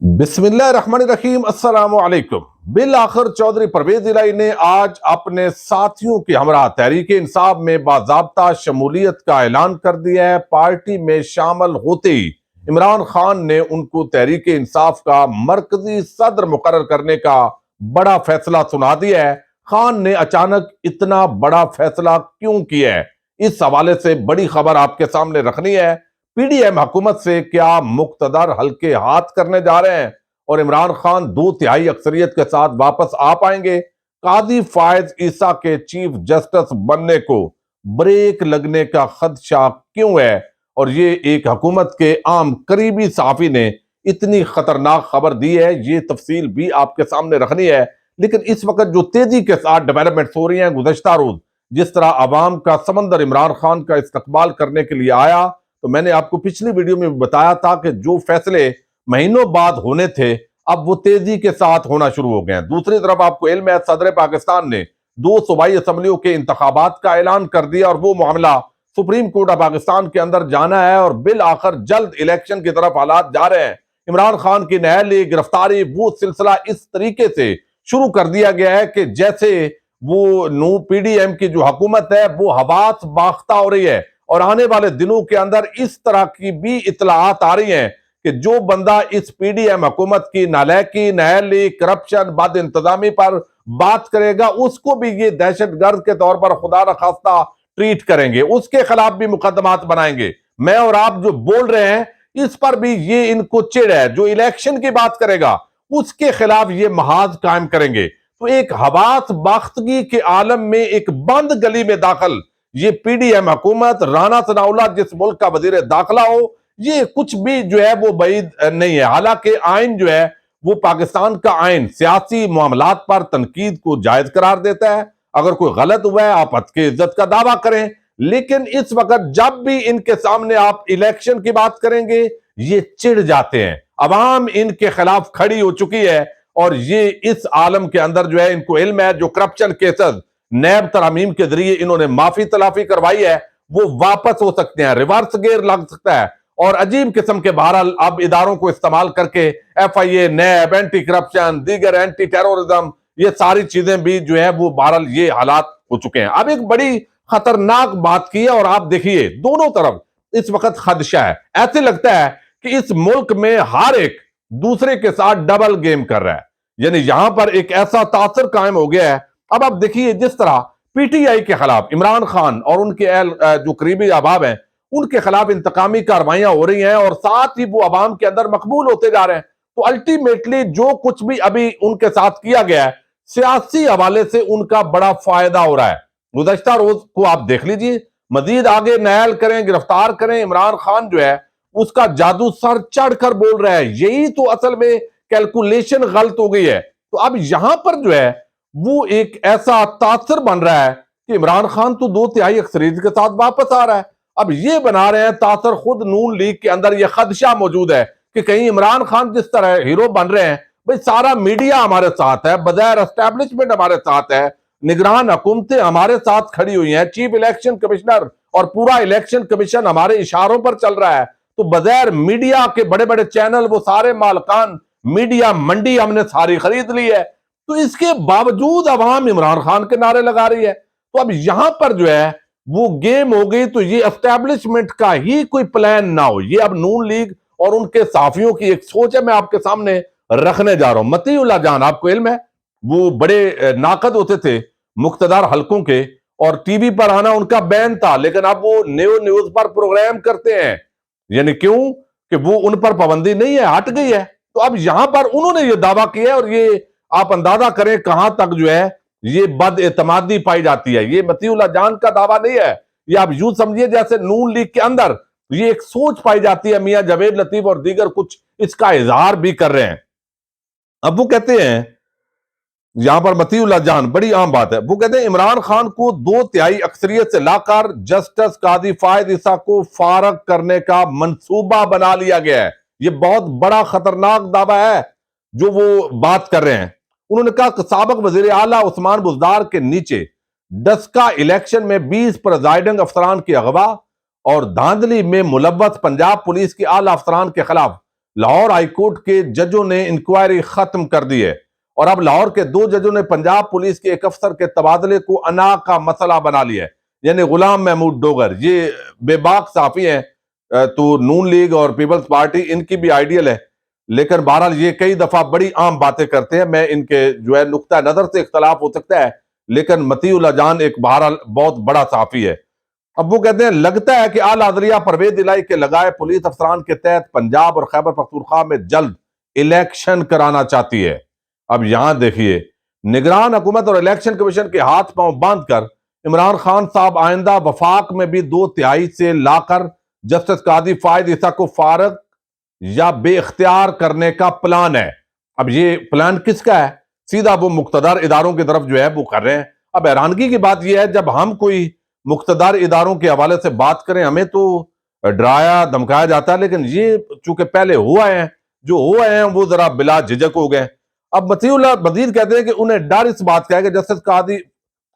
بسم اللہ الرحمن الرحیم، السلام علیکم۔ بالآخر چودھری پرویز الہی نے آج اپنے ساتھیوں کے ہمراہ تحریک انصاف میں باضابطہ شمولیت کا اعلان کر دیا ہے۔ پارٹی میں شامل ہوتے ہی عمران خان نے ان کو تحریک انصاف کا مرکزی صدر مقرر کرنے کا بڑا فیصلہ سنا دیا ہے۔ خان نے اچانک اتنا بڑا فیصلہ کیوں کیا ہے؟ اس حوالے سے بڑی خبر آپ کے سامنے رکھنی ہے۔ پی ڈی ایم حکومت سے کیا مقتدر ہلکے ہاتھ کرنے جا رہے ہیں اور عمران خان 2/3 اکثریت کے ساتھ واپس آ پائیں گے؟ قاضی فائز عیسیٰ کے چیف جسٹس بننے کو بریک لگنے کا خدشہ کیوں ہے؟ اور یہ ایک حکومت کے عام قریبی صحافی نے اتنی خطرناک خبر دی ہے، یہ تفصیل بھی آپ کے سامنے رکھنی ہے۔ لیکن اس وقت جو تیزی کے ساتھ ڈیولپمنٹس ہو رہی ہیں، گزشتہ روز جس طرح عوام کا سمندر عمران خان کا استقبال کرنے کے لیے آیا، تو میں نے آپ کو پچھلی ویڈیو میں بتایا تھا کہ جو فیصلے مہینوں بعد ہونے تھے اب وہ تیزی کے ساتھ ہونا شروع ہو گئے ہیں۔ دوسری طرف آپ کو علم ہے، صدر پاکستان نے 2 صوبائی اسمبلیوں کے انتخابات کا اعلان کر دیا اور وہ معاملہ سپریم کورٹ آف پاکستان کے اندر جانا ہے اور بالآخر جلد الیکشن کی طرف حالات جا رہے ہیں۔ عمران خان کی نہالی گرفتاری وہ سلسلہ اس طریقے سے شروع کر دیا گیا ہے کہ جیسے وہ پی ڈی ایم کی جو حکومت ہے وہ حواس باختہ ہو رہی ہے، اور آنے والے دنوں کے اندر اس طرح کی بھی اطلاعات آ رہی ہیں کہ جو بندہ اس پی ڈی ایم حکومت کی نالائکی، نااہلی، کرپشن، بد انتظامی پر بات کرے گا اس کو بھی یہ دہشت گرد کے طور پر خدا نخواستہ ٹریٹ کریں گے، اس کے خلاف بھی مقدمات بنائیں گے۔ میں اور آپ جو بول رہے ہیں اس پر بھی یہ ان کو چڑ ہے۔ جو الیکشن کی بات کرے گا اس کے خلاف یہ محاذ قائم کریں گے۔ تو ایک حواس باختگی کے عالم میں ایک بند گلی میں داخل یہ پی ڈی ایم حکومت، رانا ثناء اللہ جس ملک کا وزیر داخلہ ہو، یہ کچھ بھی جو ہے وہ بعید نہیں ہے۔ حالانکہ آئین جو ہے وہ پاکستان کا آئین سیاسی معاملات پر تنقید کو جائز قرار دیتا ہے۔ اگر کوئی غلط ہوا ہے آپ حد کی عزت کا دعویٰ کریں، لیکن اس وقت جب بھی ان کے سامنے آپ الیکشن کی بات کریں گے یہ چڑ جاتے ہیں۔ عوام ان کے خلاف کھڑی ہو چکی ہے اور یہ اس عالم کے اندر جو ہے ان کو علم ہے جو کرپشن کیسز نیب ترامیم کے ذریعے انہوں نے معافی تلافی کروائی ہے وہ واپس ہو سکتے ہیں، ریورس گیئر لگ سکتا ہے، اور عجیب قسم کے بہرحال اب اداروں کو استعمال کر کے ایف آئی اے، نیب، اینٹی کرپشن، دیگر اینٹی ٹیرورزم، یہ ساری چیزیں بھی جو ہے وہ بہرحال یہ حالات ہو چکے ہیں۔ اب ایک بڑی خطرناک بات کی ہے اور آپ دیکھیے دونوں طرف اس وقت خدشہ ہے۔ ایسے لگتا ہے کہ اس ملک میں ہر ایک دوسرے کے ساتھ ڈبل گیم کر رہا ہے، یعنی یہاں پر ایک ایسا تاثر قائم ہو گیا ہے۔ اب آپ دیکھیے جس طرح پی ٹی آئی کے خلاف عمران خان اور ان کے اہل جو قریبی احباب ہیں ان کے خلاف انتقامی کارروائیاں ہو رہی ہیں اور ساتھ ہی وہ عوام کے اندر مقبول ہوتے جا رہے ہیں، تو الٹیمیٹلی جو کچھ بھی ابھی ان کے ساتھ کیا گیا ہے سیاسی حوالے سے ان کا بڑا فائدہ ہو رہا ہے۔ گزشتہ روز کو آپ دیکھ لیجئے، مزید آگے نائل کریں، گرفتار کریں، عمران خان جو ہے اس کا جادو سر چڑھ کر بول رہا ہے، یہی تو اصل میں کیلکولیشن غلط ہو گئی ہے۔ تو اب یہاں پر جو ہے وہ ایک ایسا تاثر بن رہا ہے کہ عمران خان تو 2/3 اکثریت کے ساتھ واپس آ رہا ہے۔ اب یہ بنا رہے ہیں تاثر، خود نون لیگ کے اندر یہ خدشہ موجود ہے کہ کہیں عمران خان جس طرح ہیرو بن رہے ہیں، بھئی سارا میڈیا ہمارے ساتھ ہے، بظاہر اسٹیبلشمنٹ ہمارے ساتھ ہے، نگران حکومتیں ہمارے ساتھ کھڑی ہوئی ہیں، چیف الیکشن کمشنر اور پورا الیکشن کمیشن ہمارے اشاروں پر چل رہا ہے، تو بظاہر میڈیا کے بڑے بڑے چینل وہ سارے مالکان میڈیا منڈی ہم نے ساری خرید لی ہے، تو اس کے باوجود عوام عمران خان کے نعرے لگا رہی ہے۔ تو اب یہاں پر جو ہے وہ گیم ہو گئی، تو یہ اسٹیبلشمنٹ کا ہی کوئی پلان نہ ہو، یہ اب نون لیگ اور ان کے صحافیوں کی ایک سوچ ہے، میں آپ کے سامنے رکھنے جا رہا ہوں۔ مطیع اللہ جان آپ کو علم ہے وہ بڑے ناقد ہوتے تھے مقتدر حلقوں کے، اور ٹی وی پر آنا ان کا بین تھا، لیکن اب وہ نیوز پر پروگرام کرتے ہیں، یعنی کیوں کہ وہ ان پر پابندی نہیں ہے، ہٹ گئی ہے۔ تو اب یہاں پر انہوں نے یہ دعویٰ کیا ہے اور یہ آپ اندازہ کریں کہاں تک جو ہے یہ بد اعتمادی پائی جاتی ہے۔ یہ مطیع اللہ جان کا دعویٰ نہیں ہے، یہ آپ یوں سمجھیے جیسے نون لیگ کے اندر یہ ایک سوچ پائی جاتی ہے، میاں جاوید لطیف اور دیگر کچھ اس کا اظہار بھی کر رہے ہیں۔ اب وہ کہتے ہیں یہاں پر مطیع اللہ جان بڑی عام بات ہے، وہ کہتے ہیں عمران خان کو 2/3 اکثریت سے لا کر جسٹس قاضی فائز عیسیٰ کو فارغ کرنے کا منصوبہ بنا لیا گیا ہے۔ یہ بہت بڑا خطرناک دعویٰ ہے جو وہ بات کر رہے ہیں۔ انہوں نے کہا کہ سابق وزیر اعلیٰ عثمان بزدار کے نیچے ڈسکا الیکشن میں 20 پریزائڈنگ افسران کی اغوا اور دھاندلی میں ملوث پنجاب پولیس کے اعلی افسران کے خلاف لاہور ہائی کورٹ کے ججوں نے انکوائری ختم کر دی ہے اور اب لاہور کے 2 ججوں نے پنجاب پولیس کے ایک افسر کے تبادلے کو انا کا مسئلہ بنا لیا ہے. یعنی غلام محمود ڈوگر یہ بے باک صحافی ہیں، تو نون لیگ اور پیپلز پارٹی ان کی بھی آئیڈیل ہے، لیکن بہرحال یہ کئی دفعہ بڑی عام باتیں کرتے ہیں. میں ان کے جو ہے نقطہ نظر سے اختلاف ہو سکتا ہے، لیکن مطیع اللہ جان ایک بہرحال بہت بڑا صحافی ہے. اب وہ کہتے ہیں لگتا ہے کہ اعلیٰ عدلیہ پرویز الہی کے لگائے پولیس افسران کے تحت پنجاب اور خیبر پختونخوا میں جلد الیکشن کرانا چاہتی ہے. اب یہاں دیکھیے، نگران حکومت اور الیکشن کمیشن کے ہاتھ پاؤں باندھ کر عمران خان صاحب آئندہ وفاق میں بھی 2/3 سے لا کر جسٹس قاضی فائد عیسیٰ کو فارغ یا بے اختیار کرنے کا پلان ہے. اب یہ پلان کس کا ہے؟ سیدھا وہ مقتدر اداروں کی طرف جو ہے وہ کر رہے ہیں. اب حیرانگی کی بات یہ ہے، جب ہم کوئی مقتدر اداروں کے حوالے سے بات کریں ہمیں تو ڈرایا دھمکایا جاتا ہے، لیکن یہ چونکہ پہلے ہوا ہے، جو ہوا ہے وہ ذرا بلا جھجک ہو گئے. اب مطیع اللہ مزید کہتے ہیں کہ انہیں ڈر اس بات کا ہے کہ جسٹس قاضی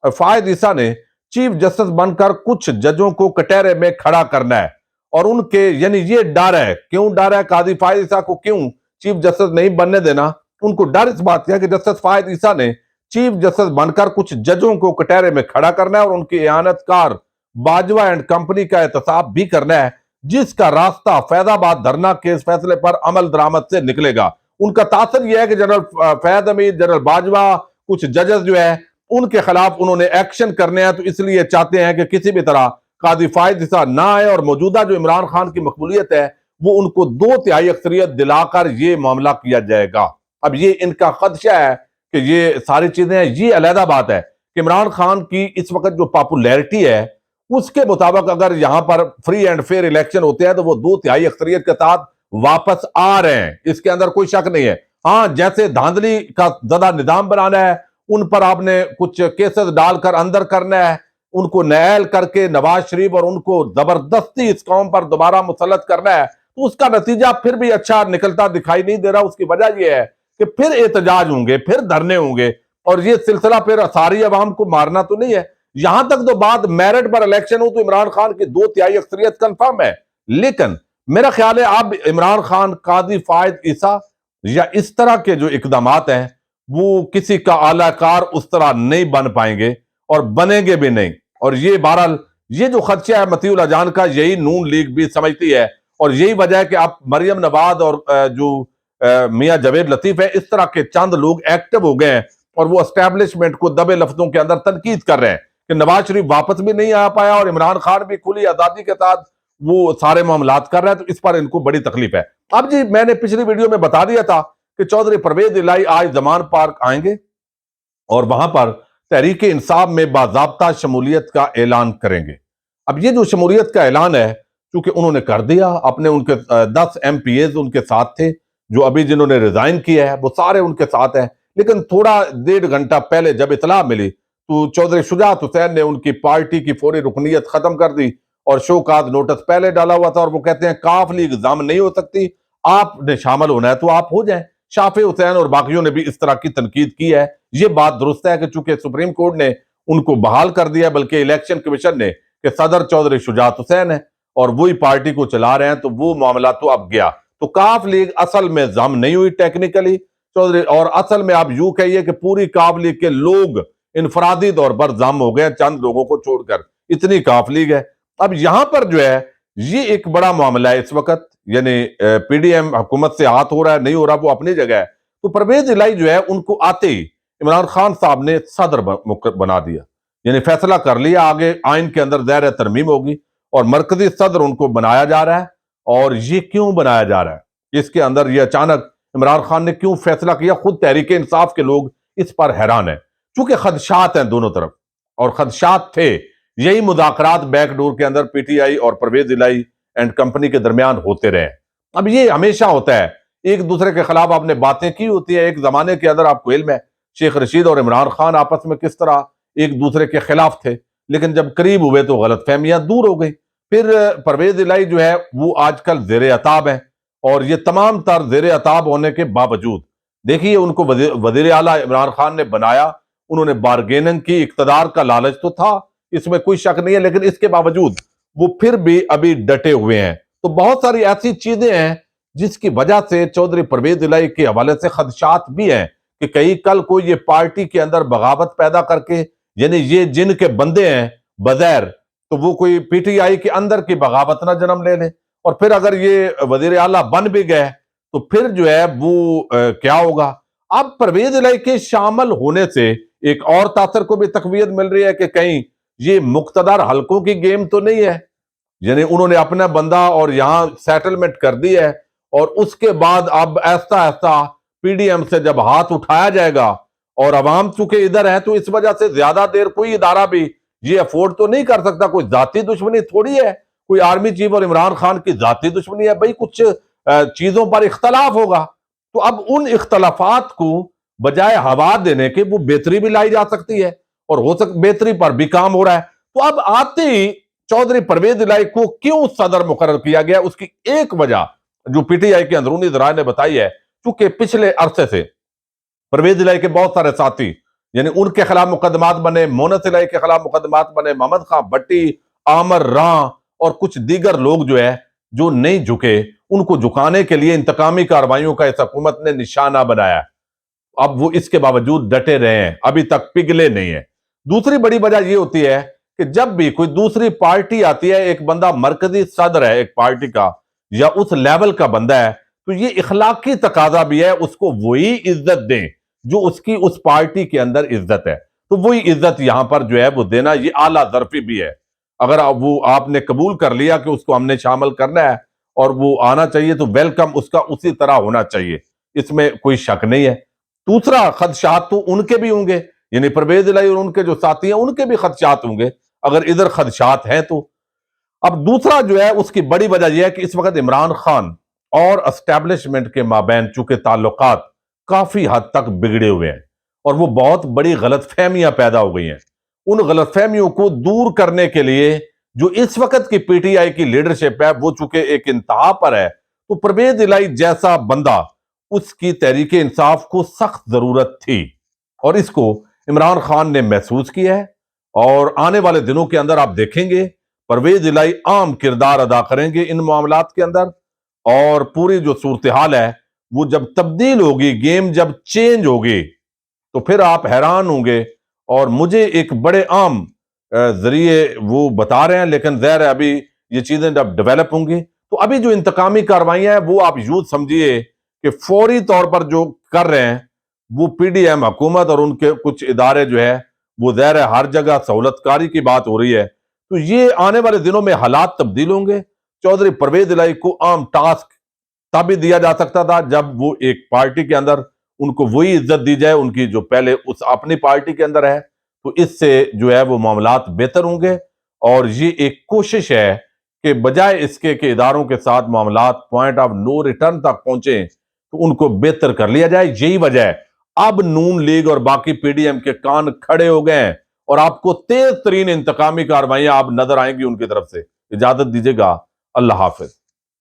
فائد عیسیٰ نے چیف جسٹس بن کر کچھ ججوں کو کٹہرے میں کھڑا کرنا ہے، اور ان کے یعنی یہ ڈر ہے. کیوں ڈر ہے؟ قاضی فائد عیسیٰ کو کیوں چیف جسٹس نہیں بننے دینا؟ ان کو ڈر اس بات کا ہے کہ جسٹس فائد عیسیٰ نے چیف جسٹس بن کر کچھ ججوں کو کٹہرے میں کھڑا کرنا ہے اور ان کی اعانت کار باجوہ اینڈ کمپنی کا احتساب بھی کرنا ہے، جس کا راستہ فیض آباد دھرنا کیس فیصلے پر عمل درآمد سے نکلے گا. ان کا تاثر یہ ہے کہ جنرل فیض حمید، جنرل باجوہ، کچھ ججز جو ہے ان کے خلاف انہوں نے ایکشن کرنے ہیں، تو اس لیے چاہتے ہیں کہ کسی بھی طرح قاضی فائد عیسیٰ نہ آئے اور موجودہ جو عمران خان کی مقبولیت ہے وہ ان کو 2/3 اکثریت دلا کر یہ معاملہ کیا جائے گا. اب یہ ان کا خدشہ ہے کہ یہ ساری چیزیں ہیں. یہ علیحدہ بات ہے کہ عمران خان کی اس وقت جو پاپولیرٹی ہے اس کے مطابق اگر یہاں پر فری اینڈ فیئر الیکشن ہوتے ہیں تو وہ 2/3 اکثریت کے ساتھ واپس آ رہے ہیں، اس کے اندر کوئی شک نہیں ہے. ہاں، جیسے دھاندلی کا زدہ نظام بنانا ہے، ان پر آپ نے کچھ کیسز ڈال کر اندر کرنا ہے، ان کو نیل کر کے نواز شریف اور ان کو زبردستی اس قوم پر دوبارہ مسلط کرنا ہے، تو اس کا نتیجہ پھر بھی اچھا نکلتا دکھائی نہیں دے رہا. اس کی وجہ یہ ہے کہ پھر احتجاج ہوں گے، پھر دھرنے ہوں گے، اور یہ سلسلہ پھر ساری عوام کو مارنا تو نہیں ہے. یہاں تک تو بات میرٹ پر الیکشن ہو تو عمران خان کی 2/3 اکثریت کنفرم ہے، لیکن میرا خیال ہے اب عمران خان، قاضی فائد عیسیٰ یا اس طرح کے جو اقدامات ہیں وہ کسی کا اعلی کار اس طرح نہیں بن پائیں گے اور بنیں گے بھی نہیں. اور یہ بہرحال یہ جو خدشہ ہے مطیع اللہ جان کا، یہی نون لیگ بھی سمجھتی ہے، اور یہی وجہ ہے کہ اب مریم نواز اور جو میاں جاوید لطیف ہے، اس طرح کے چند لوگ ایکٹیو ہو گئے ہیں اور وہ اسٹیبلشمنٹ کو دبے لفظوں کے اندر تنقید کر رہے ہیں کہ نواز شریف واپس بھی نہیں آ پایا اور عمران خان بھی کھلی آزادی کے ساتھ وہ سارے معاملات کر رہے ہیں، تو اس پر ان کو بڑی تکلیف ہے. اب جی، میں نے پچھلی ویڈیو میں بتا دیا تھا کہ چودھری پرویز الہی آج زمان پارک آئیں گے اور وہاں پر تحریک انصاف میں باضابطہ شمولیت کا اعلان کریں گے. اب یہ جو شمولیت کا اعلان ہے، چونکہ انہوں نے کر دیا، اپنے ان کے 10 MPAs ان کے ساتھ تھے، جو ابھی جنہوں نے ریزائن کیا ہے وہ سارے ان کے ساتھ ہیں، لیکن تھوڑا 1.5 گھنٹہ پہلے جب اطلاع ملی تو چودھری شجاعت حسین نے ان کی پارٹی کی فوری رکنیت ختم کر دی اور شوکاز نوٹس پہلے ڈالا ہوا تھا، اور وہ کہتے ہیں کاف لیگ ضم نہیں ہو سکتی، آپ نے شامل ہونا ہے تو آپ ہو جائیں. شافع حسین اور باقیوں نے بھی اس طرح کی تنقید کی ہے. یہ بات درست ہے کہ چونکہ سپریم کورٹ نے ان کو بحال کر دیا، بلکہ الیکشن کمیشن نے، کہ صدر چودھری شجاعت حسین ہے اور وہی پارٹی کو چلا رہے ہیں، تو وہ معاملہ تو اب گیا. تو کاف لیگ اصل میں ضم نہیں ہوئی ٹیکنیکلی چودھری، اور اصل میں آپ یوں کہیے کہ پوری کاف لیگ کے لوگ انفرادی طور پر ضم ہو گئے، چند لوگوں کو چھوڑ کر. اتنی کاف لیگ ہے. اب یہاں پر جو ہے یہ ایک بڑا معاملہ ہے اس وقت، یعنی پی ڈی ایم حکومت سے ہاتھ ہو رہا ہے نہیں ہو رہا وہ اپنی جگہ ہے. تو پرویز الہی جو ہے ان کو آتے ہی عمران خان صاحب نے صدر بنا دیا، یعنی فیصلہ کر لیا آگے آئین کے اندر ظاہر ترمیم ہوگی اور مرکزی صدر ان کو بنایا جا رہا ہے. اور یہ کیوں بنایا جا رہا ہے، اس کے اندر یہ اچانک عمران خان نے کیوں فیصلہ کیا، خود تحریک انصاف کے لوگ اس پر حیران ہیں، چونکہ خدشات ہیں دونوں طرف، اور خدشات تھے. یہی مذاکرات بیک ڈور کے اندر پی ٹی آئی اور پرویز الہی اینڈ کمپنی کے درمیان ہوتے رہے. اب یہ ہمیشہ ہوتا ہے، ایک دوسرے کے خلاف آپ نے باتیں کی ہوتی ہیں. ایک زمانے کے اندر آپ کو علم ہے شیخ رشید اور عمران خان آپس میں کس طرح ایک دوسرے کے خلاف تھے، لیکن جب قریب ہوئے تو غلط فہمیاں دور ہو گئی. پھر پرویز الہی جو ہے وہ آج کل زیر عتاب ہے، اور یہ تمام تر زیر عتاب ہونے کے باوجود دیکھیے ان کو وزیر اعلیٰ عمران خان نے بنایا. انہوں نے بارگیننگ کی، اقتدار کا لالچ تو تھا، اس میں کوئی شک نہیں ہے، لیکن اس کے باوجود وہ پھر بھی ابھی ڈٹے ہوئے ہیں. تو بہت ساری ایسی چیزیں ہیں جس کی وجہ سے چودھری پرویز الہی کے حوالے سے خدشات بھی ہیں کہ کہیں کل کو یہ پارٹی کے اندر بغاوت پیدا کر کے، یعنی یہ جن کے بندے ہیں بظاہر، تو وہ کوئی پی ٹی آئی کے اندر کی بغاوت نہ جنم لے لیں، اور پھر اگر یہ وزیر اعلیٰ بن بھی گئے تو پھر جو ہے وہ کیا ہوگا۔ اب پرویز الہی کے شامل ہونے سے ایک اور تاثر کو بھی تقویت مل رہی ہے کہ کہیں یہ مقتدر حلقوں کی گیم تو نہیں ہے، یعنی انہوں نے اپنا بندہ اور یہاں سیٹلمنٹ کر دی ہے، اور اس کے بعد اب ایسا ایسا پی ڈی ایم سے جب ہاتھ اٹھایا جائے گا، اور عوام چونکہ ادھر ہے تو اس وجہ سے زیادہ دیر کوئی ادارہ بھی یہ افورڈ تو نہیں کر سکتا، کوئی ذاتی دشمنی تھوڑی ہے، کوئی آرمی چیف اور عمران خان کی ذاتی دشمنی ہے، بھئی کچھ چیزوں پر اختلاف ہوگا، تو اب ان اختلافات کو بجائے ہوا دینے کے وہ بہتری بھی لائی جا سکتی ہے، اور ہو بہتری پر بھی کام ہو رہا ہے۔ تو اب آتے ہی چودھری پرویز الہی کو کیوں صدر مقرر کیا گیا، اس کی ایک وجہ جو پی ٹی آئی کے اندرونی ذرائع نے بتائی ہے، چونکہ پچھلے عرصے سے پرویز الہی کے بہت سارے ساتھی، یعنی ان کے خلاف مقدمات بنے، مونس الہی کے خلاف مقدمات بنے، محمد خان بھٹی، عامر راں اور کچھ دیگر لوگ جو نہیں جھکے، ان کو جھکانے کے لیے انتقامی کارروائیوں کا اس حکومت نے نشانہ بنایا۔ اب وہ اس کے باوجود ڈٹے رہے ہیں، ابھی تک پگھلے نہیں ہیں۔ دوسری بڑی وجہ یہ ہوتی ہے کہ جب بھی کوئی دوسری پارٹی آتی ہے، ایک بندہ مرکزی صدر ہے ایک پارٹی کا یا اس لیول کا بندہ ہے، تو یہ اخلاقی تقاضا بھی ہے اس کو وہی عزت دیں جو اس کی اس پارٹی کے اندر عزت ہے، تو وہی عزت یہاں پر وہ دینا، یہ اعلیٰ ظرفی بھی ہے۔ اگر وہ آپ نے قبول کر لیا کہ اس کو ہم نے شامل کرنا ہے اور وہ آنا چاہیے، تو ویلکم اس کا اسی طرح ہونا چاہیے، اس میں کوئی شک نہیں ہے۔ دوسرا خدشات تو ان کے بھی ہوں گے، یعنی پرویز الہی اور ان کے جو ساتھی ہیں ان کے بھی خدشات ہوں گے، اگر ادھر خدشات ہیں تو۔ اب دوسرا اس کی بڑی وجہ یہ ہے کہ اس وقت عمران خان اور اسٹیبلشمنٹ کے مابین چونکہ تعلقات کافی حد تک بگڑے ہوئے ہیں، اور وہ بہت بڑی غلط فہمیاں پیدا ہو گئی ہیں۔ ان غلط فہمیوں کو دور کرنے کے لیے جو اس وقت کی پی ٹی آئی کی لیڈرشپ ہے، وہ چونکہ ایک انتہا پر ہے، تو پرویز الہی جیسا بندہ، اس کی تحریک انصاف کو سخت ضرورت تھی، اور اس کو عمران خان نے محسوس کیا ہے، اور آنے والے دنوں کے اندر آپ دیکھیں گے پرویز الہی عام کردار ادا کریں گے ان معاملات کے اندر، اور پوری جو صورتحال ہے وہ جب تبدیل ہوگی، گیم جب چینج ہوگی، تو پھر آپ حیران ہوں گے۔ اور مجھے ایک بڑے عام ذریعے وہ بتا رہے ہیں، لیکن ظاہر ہے ابھی یہ چیزیں جب ڈیولپ ہوں گی، تو ابھی جو انتقامی کاروائیاں ہیں وہ آپ یوں سمجھیے کہ فوری طور پر جو کر رہے ہیں وہ پی ڈی ایم حکومت اور ان کے کچھ ادارے وہ ظاہر ہے ہر جگہ سہولت کاری کی بات ہو رہی ہے، تو یہ آنے والے دنوں میں حالات تبدیل ہوں گے۔ چودھری پرویز الہی کو عام ٹاسک تب ہی دیا جا سکتا تھا جب وہ ایک پارٹی کے اندر ان کو وہی عزت دی جائے ان کی جو پہلے اس اپنی پارٹی کے اندر ہے، تو اس سے وہ معاملات بہتر ہوں گے۔ اور یہ ایک کوشش ہے کہ بجائے اس کے کہ اداروں کے ساتھ معاملات پوائنٹ آف نو ریٹرن تک پہنچیں، تو ان کو بہتر کر لیا جائے۔ یہی وجہ ہے اب نون لیگ اور باقی پی ڈی ایم کے کان کھڑے ہو گئے ہیں، اور آپ کو تیز ترین انتقامی کارروائیاں آپ نظر آئیں گی ان کی طرف سے۔ اجازت دیجیے گا، اللہ حافظ۔